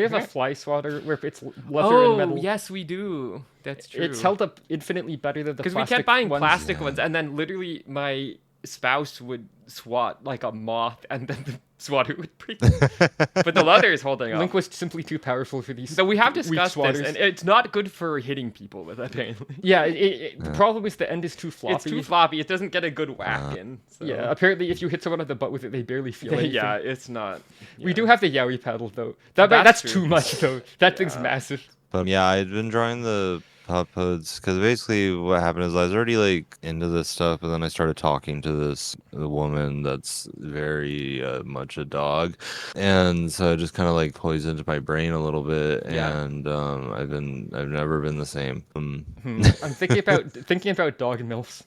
have a fly swatter where it's leather and metal. yes, we do. That's true. It's held up infinitely better than the because we plastic kept buying ones. plastic Yeah. ones, and then literally my spouse would swat like a moth, and then the swatter would break. But the leather is holding up. Link was simply too powerful for these. So we have weak discussed this, swatters. and it's not good for hitting people with it, apparently. Yeah, the problem is the end is too floppy. It's too floppy. It doesn't get a good whack in. So. Yeah, apparently if you hit someone on the butt with it, they barely feel anything. Yeah, it's not. We yeah. do have the yaoi paddle though. That's true. too much though. That thing's massive. But yeah, I'd been drawing the pup hoods because basically what happened is I was already like into this stuff, but then I started talking to this woman that's very much a dog, and so it just kind of like poisoned my brain a little bit, and I've never been the same. I'm thinking about dog milfs.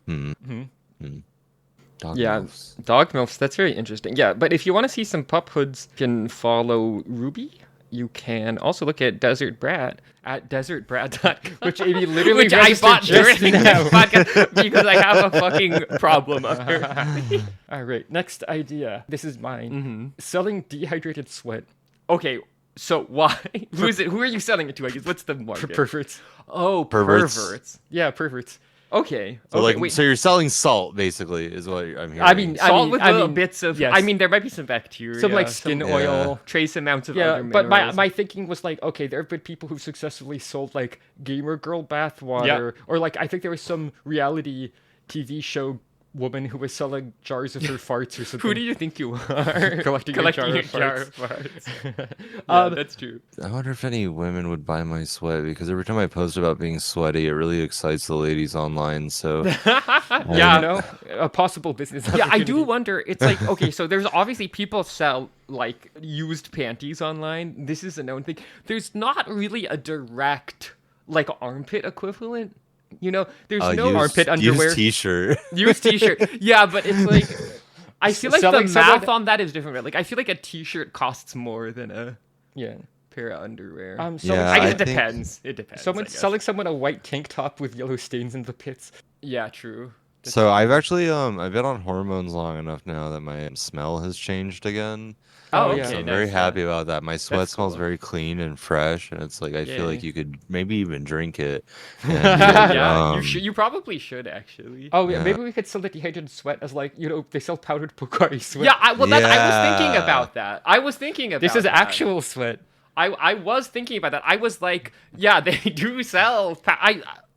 Dog Yeah, milfs. dog milfs. That's very interesting. Yeah, but if you want to see some pup hoods, you can follow Ruby. You can also look at Desert Brat at desertbrat.com, Which Amy literally which I bought registered during just this now. podcast because I have a fucking problem. Apparently. All right, next idea. This is mine. Selling dehydrated sweat. Okay, so why? Who are you selling it to? I guess what's the market? Perverts. Oh, Perverts. perverts. Yeah, perverts. Okay. So okay, like, wait. so you're selling salt, basically, is what I'm hearing. I mean, Salt with little bits of. yes. I mean, there might be some bacteria, Some like skin Yeah. oil. trace amounts of Yeah, other but minerals. my thinking was like, okay, there have been people who've successfully sold like gamer girl bathwater, or like I think there was some reality TV show woman who was selling jars of her farts or something. Who do you think you are? Collecting a jar of farts. Yeah, that's true. I wonder if any women would buy my sweat because every time I post about being sweaty, it really excites the ladies online. So Yeah. You know, a possible business. Yeah, I do opportunity. wonder. It's like, okay, so there's obviously people sell like used panties online. This is a known thing. There's not really a direct like armpit equivalent. You know, there's no used, armpit underwear. Used t-shirt. Used t-shirt. Yeah, but it's like I feel like Selling the math someone- on that is different. Right? Like I feel like a t-shirt costs more than a Yeah. pair of underwear. So Yeah, I guess I it think- depends. It depends. someone I guess. selling someone a white tank top with yellow stains in the pits. Yeah, true. So I've actually I've been on hormones long enough now that my smell has changed again. Oh, yeah. okay. So I'm nice, very yeah. happy about that. My sweat That's smells cool. very clean and fresh, and it's like I feel like Yay. you could maybe even drink it. And, Yeah, um, you probably should actually. Oh yeah, Yeah. maybe we could sell the dehydrated sweat as like, you know, they sell powdered Pocari sweat. Yeah, I was thinking Yeah. about that. I was thinking about This is that. actual sweat. I was thinking about that. I was like, yeah, they do sell.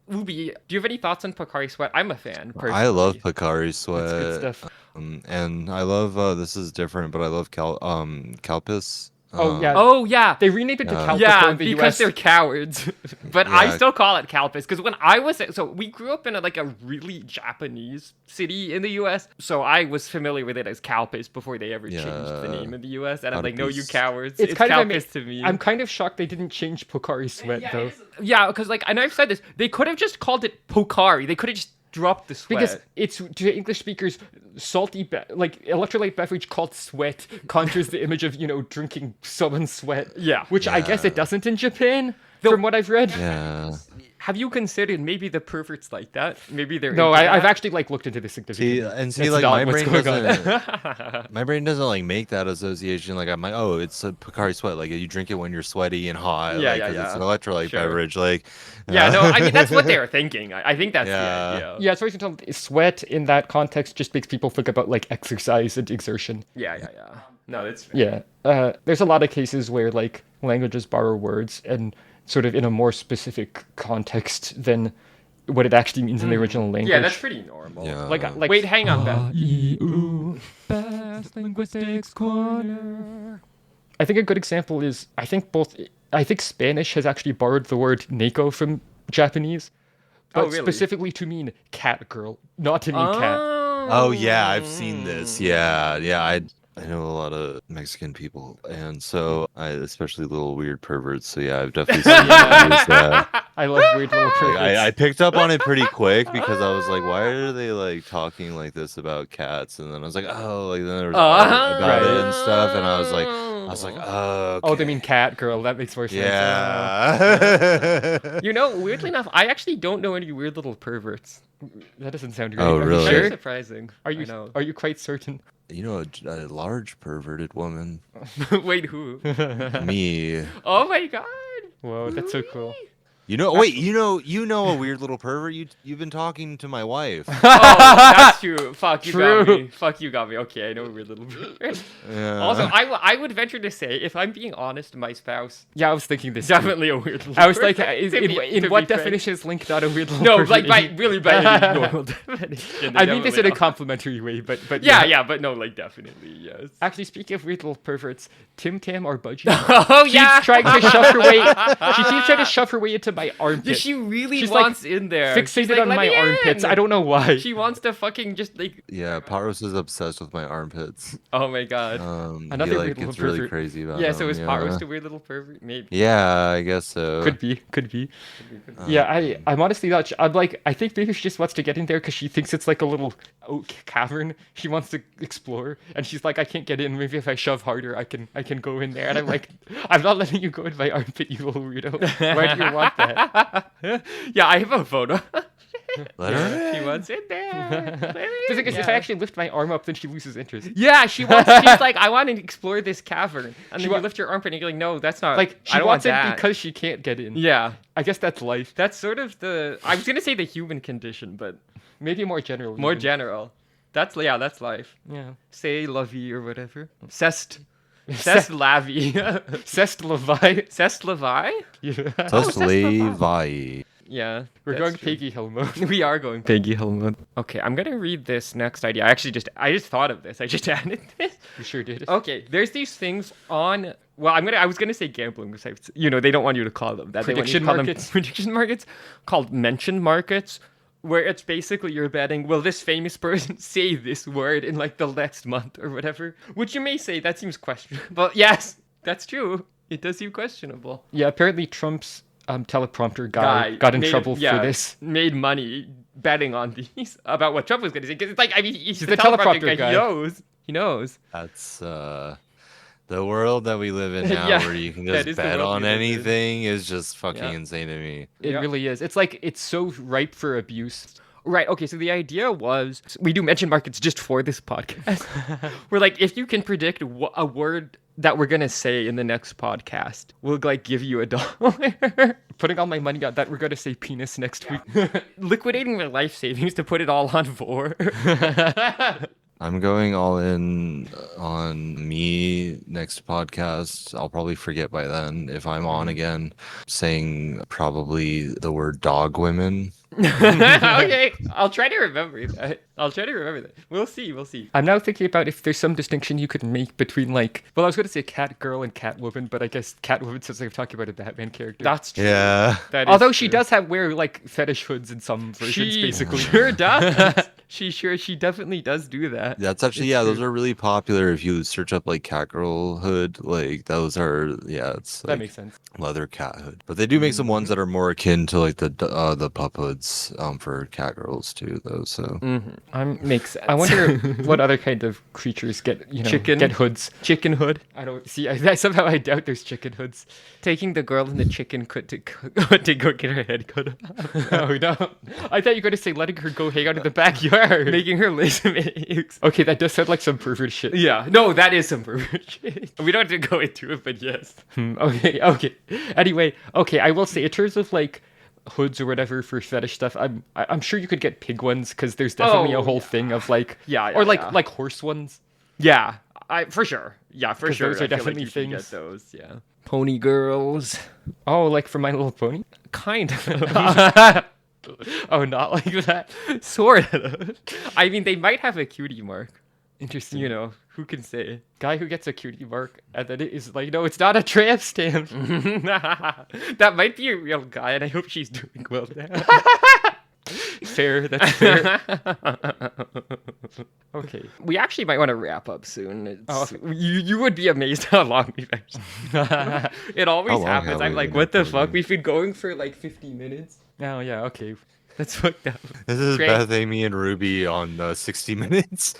Ubi, do you have any thoughts on Pocari Sweat? I'm a fan. Personally. I love Pocari Sweat. It's good stuff. And I love this is different, but I love Calpis. Oh yeah. Oh yeah. They renamed it to Calpico Yeah, in the because US. they're cowards. But I Yeah. still call it Calpis because when I was so we grew up in a really Japanese city in the U.S. So I was familiar with it as Calpis before they ever changed the Yeah. name in the U.S. And I'm like, no, you Calpis. cowards. It's kind of Calpis to me. I'm kind of shocked they didn't change Pocari Sweat though. Yeah, because like, and I've said this, they could have just called it Pocari. They could have just dropped the sweat. Because it's to English speakers, salty like electrolyte beverage called sweat conjures the image of, you know, drinking someone's sweat. Yeah. Which I guess Yeah. it doesn't in Japan, from what I've read. Yeah. Have you considered maybe the perverts like that? Maybe they're No, into I've that? actually like looked into this significantly. See, That's like not my what's brain going on. doesn't. My brain doesn't like make that association. Like I'm like, oh, it's a Pocari Sweat. Like you drink it when you're sweaty and hot. Yeah, like, yeah, 'cause It's yeah. an electrolyte Sure. beverage. Like. Yeah, no, I mean that's what they were thinking. I think that's Yeah. the idea. Yeah, so you can tell sweat in that context just makes people think about like exercise and exertion. Yeah. No, that's fair. Yeah. There's a lot of cases where like languages borrow words and sort of in a more specific context than what it actually means in the original language. Yeah, that's pretty normal. Yeah. like Wait, hang on, Ben. Best linguistics corner. I think a good example is I think Spanish has actually borrowed the word neko from Japanese, but really? specifically to mean cat girl, not to mean cat. Oh yeah, I've seen this. Yeah, I know a lot of Mexican people, and so especially little weird perverts. So yeah, I've definitely seen that. I love weird little perverts. I picked up on it pretty quick because I was like, why are they like talking like this about cats? And then I was like, oh, like then there was art about it and stuff, and I was like, oh, Oh, they mean cat girl. That makes more sense. yeah. You know, weirdly enough, I actually don't know any weird little perverts. That doesn't sound right. Oh, Are you really? Very sure? surprising. Are I you know. are you quite certain? You know, a large perverted woman. Wait, who? Me. Oh my god. Whoa, that's so cool. You know, wait, you know a weird little pervert. You've been talking to my wife. Oh, that's true. Fuck, you got True. me. Fuck, you got me. Okay, I know a weird little bit. Yeah. Also, I would venture to say, if I'm being honest, my spouse Yeah, I was thinking this. definitely a weird little I was like, pervert, to in be what frank. definition is Link not a weird little No, pervert? like by really by any normal definition. I mean this in a definitely complimentary way, but yeah, but no, like definitely yes. Actually, speaking of weird little perverts, Tim Tam, our budgie, Oh yeah, keeps trying to shove her way. She keeps trying to shove her way into my armpit. She really She's, like, wants in there. fixated She's like, on "Let my me armpits. in." I don't know why. She wants to fucking just like. Yeah, Paros is obsessed with my armpits. Oh my god. Another he weird like gets gets really pervert. crazy about Yeah, them. so is yeah. Paros a weird little pervert? Maybe. Yeah, I guess so. Could be. Yeah, I'm honestly not. I'm like, I think maybe she just wants to get in there because she thinks it's like a little oak cavern. She wants to explore, and she's like, I can't get in. Maybe if I shove harder, I can go in there. And I'm like, I'm not letting you go in my armpit, you little weirdo. Why do you want that? Yeah, I have a photo. Let her in. She wants in there. Let her The thing in. is, if I actually lift my arm up, then she loses interest. Yeah, she wants. She's like, I want to explore this cavern, and then wa- you lift your armpit, and you're like, no, that's not. Like, I she don't wants want it that. because she can't get in. Yeah, I guess that's life. that's sort of the. I was gonna say the human condition, but Maybe more general. more even. general. That's life. Yeah. Say la vie or whatever. Cest la vie. Cest Levi. Cest la vie. Yeah. Tus Levi. Yeah, We're that's going true. Peggy Hill mode. We are going Peggy Hill mode. Okay, I'm gonna read this next idea. I just thought of this. I just added this. You sure did. Okay, there's these things on. Well, I was gonna say gambling sites. You know, they don't want you to call them that. They want you to Prediction call them markets. prediction markets, called mention markets, where it's basically you're betting, will this famous person say this word in like the next month or whatever? Which you may say that seems questionable. But yes, that's true. It does seem questionable. Yeah, apparently Trump's teleprompter guy got in trouble for this. Made money betting on these about what Trump was going to say. Because it's like, I mean, he's the teleprompter guy. He knows. He knows. That's the world that we live in now, Yeah, where you can that just is the bet world on we live in. anything is just fucking Yeah. insane to me. It Yeah. really is. It's like it's so ripe for abuse. Right. Okay. So the idea was we do mention markets just for this podcast. We're like, if you can predict a word that we're gonna say in the next podcast, we'll like give you $1. Putting all my money on that we're going to say penis next week. Liquidating my life savings to put it all on for. I'm going all in on me next podcast. I'll probably forget by then if I'm on again, saying probably the word Dogwomen. Okay. I'll try to remember that. We'll see. I'm now thinking about if there's some distinction you could make between like, well, I was going to say cat girl and Catwoman, but I guess Catwoman sounds like I'm talking about a Batman character. That's true. Yeah. That is Although she true. does have wear like fetish hoods in some versions, She basically. sure does. She definitely does do that. That's actually, It's those true. are really popular if you search up like Catgirl hood. Like those are, it's That like makes sense. leather cat hood. But they do make some ones that are more akin to like the pup hoods for cat girls too, though. So Makes sense. I wonder what other kind of creatures get, Chicken? get hoods. Chicken hood. I don't see. I somehow I doubt there's chicken hoods. Taking the girl in the chicken could to go get her head cut off. Oh no! I thought you were going to say letting her go hang out in the backyard. Making her lay some eggs. Okay, that does sound like some pervert shit. Yeah. No, that is some pervert shit. We don't have to go into it, but yes. Okay. Anyway, okay, I will say in terms of like hoods or whatever for fetish stuff, I'm sure you could get pig ones because there's definitely Oh, a whole thing of like Yeah, or like yeah. like horse ones. Yeah. For sure. Yeah, for 'Cause sure. those are I feel definitely like you can things. Get those. Yeah. Pony girls. Oh, like for My Little Pony. Kind of. Oh, not like that. Sort of. I mean, they might have a cutie mark. Interesting. You know, who can say? Guy who gets a cutie mark and then it is like, no, it's not a tramp stamp. That might be a real guy, and I hope she's doing well now. Fair. That's fair. Okay. We actually might want to wrap up soon. You would be amazed how long we've actually. It always How long happens. have I'm we like, been what the recording? fuck? We've been going for like 50 minutes. Oh yeah. Okay. That's fucked up. this is Great. Beth, Amy, and Ruby on 60 Minutes.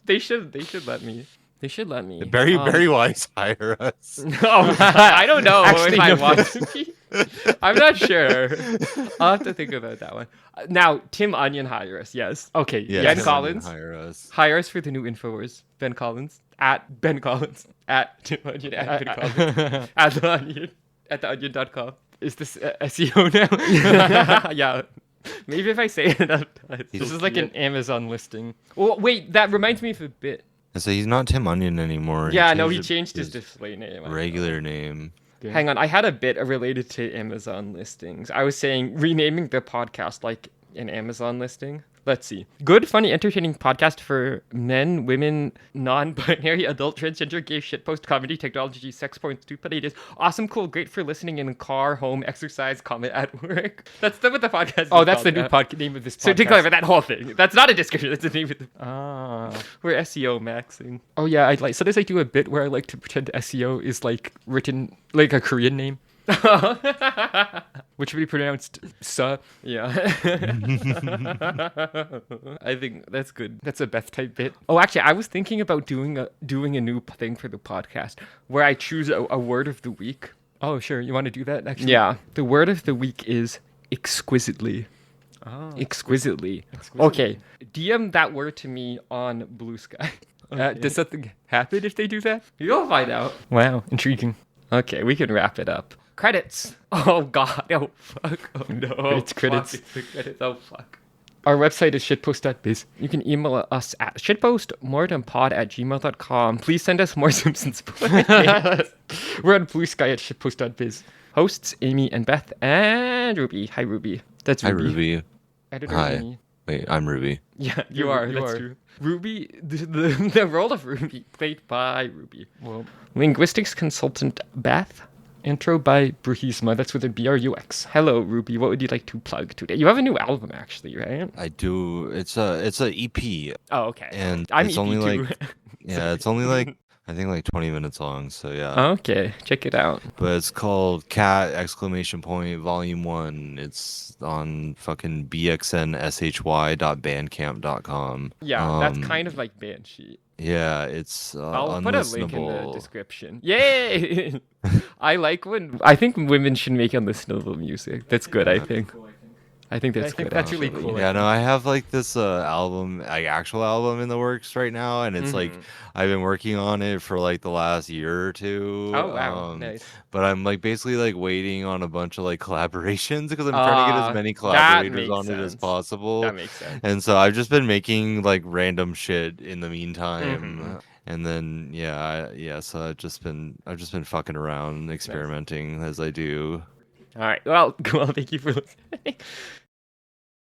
They should let me. They should let me. Barry Weiss hire us. Oh, I don't know Actually, if I no. want to. I'm not sure. I'll have to think about that one. Now, Tim Onion hire us. Yes. Okay. Yeah, Ben Tim Collins? hire us. Hire us for the new Infowars. Ben Collins at Ben Collins at Tim Onion at Ben Collins at the Onion at theonion.com. Is this SEO now? Yeah. Maybe if I say it enough times. This is like an Amazon listing. Oh, wait, that reminds me of a bit. So he's not Tim Onion anymore. Yeah, no, he changed his display name. Regular name. Hang on, I had a bit related to Amazon listings. I was saying renaming the podcast like an Amazon listing. Let's see. Good, funny, entertaining podcast for men, women, non-binary, adult, transgender, gay, shitpost, comedy, technology, sex porn, stupid ideas. Awesome, cool, great for listening in car, home, exercise, comment at work. That's what the podcast is. Oh, that's the new name of this podcast. So to clarify that whole thing. That's not a description. That's the name of the... We're SEO maxing. Oh yeah, I like... Sometimes I do a bit where I like to pretend SEO is like written like a Korean name. Which would be pronounced "suh." Yeah. I think that's good. That's a Beth type bit. Oh, actually, I was thinking about doing a new thing for the podcast where I choose a word of the week. Oh, sure. You want to do that? Actually? Yeah. The word of the week is exquisitely. Oh, exquisitely. Okay. DM that word to me on Blue Sky. Okay. Does something happen if they do that? You'll find out. Wow, intriguing. Okay, we can wrap it up. Credits. Oh god. Oh fuck. Oh no. It's credits. Oh fuck. Our website is shitpost.biz. You can email us at shitpostmortemPod@gmail.com. Please send us more Simpsons. We're on Blue Sky at shitpost.biz. Hosts Amy and Beth and Ruby. Hi Ruby. That's Ruby. Hi Ruby. Editor Hi. Amy. Wait, I'm Ruby. Yeah, you are. That's true. Ruby, the role of Ruby, played by Ruby. Well, linguistics consultant Beth. Intro by Bruhisma. That's with a BRUX. Hello, Ruby. What would you like to plug today? You have a new album, actually, right? I do. It's a EP. Oh, okay. And I'm it's EP only too. like it's only like I think like 20 minutes long. So yeah. Okay, check it out. But it's called Cat Volume 1. It's on fucking bxnshy.bandcamp.com. Yeah, that's kind of like Banshee. Yeah, it's I'll put a link in the description. Yay! I think women should make unlistenable music. That's good, I think. I think that's good. That's really cool. Yeah, no, I have like this actual album in the works right now, and it's like I've been working on it for like the last year or two. Oh wow, nice. But I'm like basically like waiting on a bunch of like collaborations because I'm trying to get as many collaborators on it as possible. That makes sense. And so I've just been making like random shit in the meantime. And then so I've just been fucking around, experimenting as I do. All right. Well, thank you for listening.